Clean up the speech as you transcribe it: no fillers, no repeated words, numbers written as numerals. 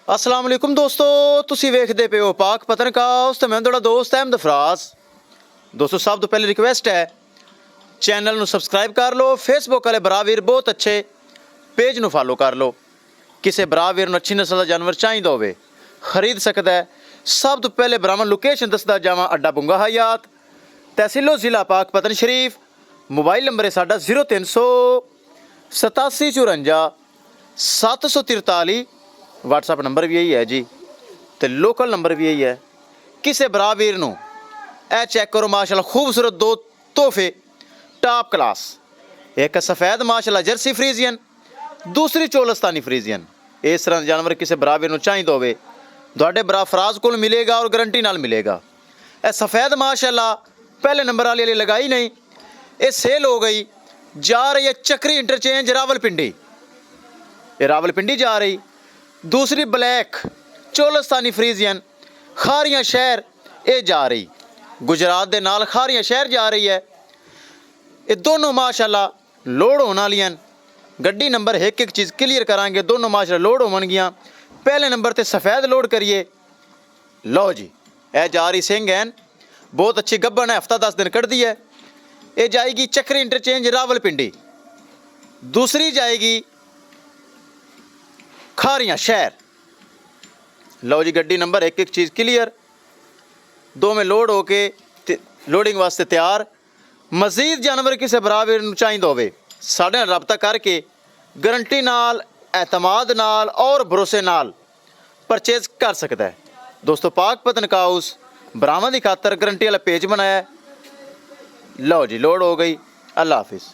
अस्सलाम वालेकुम दोस्तों, तुसी वेखदे पे हो पाक पतनकाउस ते मैं तुहाडा दोस्त अहमद फराज। दोस्तों सब तो पहले रिक्वेस्ट है चैनल ਨੂੰ ਸਬਸਕ੍ਰਾਈਬ ਕਰ ਲਓ। ਫੇਸਬੁੱਕ ਵਾਲੇ ਭਰਾ ਵੀਰ ਬਹੁਤ ਅੱਛੇ ਪੇਜ ਨੂੰ ਫਾਲੋ ਕਰ ਲਓ। ਕਿਸੇ ਭਰਾ ਵੀਰ ਨੂੰ ਅੱਛੀ ਨਸਲ ਦਾ ਜਾਨਵਰ ਚਾਹੀਦਾ ਹੋਵੇ ਖਰੀਦ ਸਕਦਾ ਹੈ। ਸਭ ਤੋਂ ਪਹਿਲੇ ਭਰਾਵਾਂ ਲੋਕੇਸ਼ਨ ਦੱਸਦਾ ਜਾਵਾਂ, ਅੱਡਾ ਬੁੰਗਾ ਹਯਾਤ, ਤਹਿਸੀਲੋ ਜ਼ਿਲ੍ਹਾ ਪਾਕ ਪਤਨ ਸ਼ਰੀਫ। ਮੋਬਾਈਲ ਨੰਬਰ ਹੈ ਸਾਡਾ 0300 8754 743। WhatsApp ਨੰਬਰ ਵੀ ਇਹੀ ਹੈ ਜੀ ਤੇ ਲੋਕਲ ਨੰਬਰ ਵੀ ਇਹੀ ਹੈ। ਕਿਸੇ ਭਰਾ ਵੀਰ ਨੂੰ ਇਹ ਚੈੱਕ ਕਰੋ, ਮਾਸ਼ਾਅੱਲਾ ਖੂਬਸੂਰਤ ਦੋ ਤੋਹਫੇ टॉप क्लास। एक सफ़ेद माशाल्लाह जर्सी फ्रीजियन, दूसरी चोलस्तानी फ्रीजियन। इस तरह जानवर किसी बराबर को चाहिए होवे तुहाडे भरा फराज को मिलेगा और गारंटी नाल मिलेगा। यह सफ़ेद माशाल्लाह पहले नंबर वाली लगाई नहीं, ये सेल हो गई, जा रही है चक्री इंटरचेंज रावलपिंडी, ये रावलपिंडी जा रही। दूसरी ब्लैक चोलस्तानी फ्रीजियन खारियां शहर ये जा रही, गुजरात के नाल खारियां शहर जा रही है। ये दोनों माशाल्लाह लोड होने वाली हैं। गड्डी नंबर एक एक चीज़ क्लीयर करांगे, दोनों माशाल्लाह लोड होवनगियां। पहले नंबर ते सफ़ेद लोड करिए। लो जी ए जा रही सिंह हैं, बहुत अच्छी गब्बन है, हफ्ता 10 दिन कट दी है। ये जाएगी चक्री इंटरचेंज रावलपिंडी, दूसरी जाएगी खारियां शहर। लो जी गड्डी नंबर एक एक चीज़ क्लीयर, दो में लोड होके लोडिंग वास्ते तैयार। मजीद जानवर किसी बराबर चाहिए होवे साढ़े नाल रबता करके गारंटी नाल, एतमाद नाल और भरोसे नाल परचेज कर सकता है। दोस्तों पाक पतनकाउस बरामद की खातर गारंटी वाला पेज बनाया है। लो जी लोड हो गई। अल्लाह हाफिज़।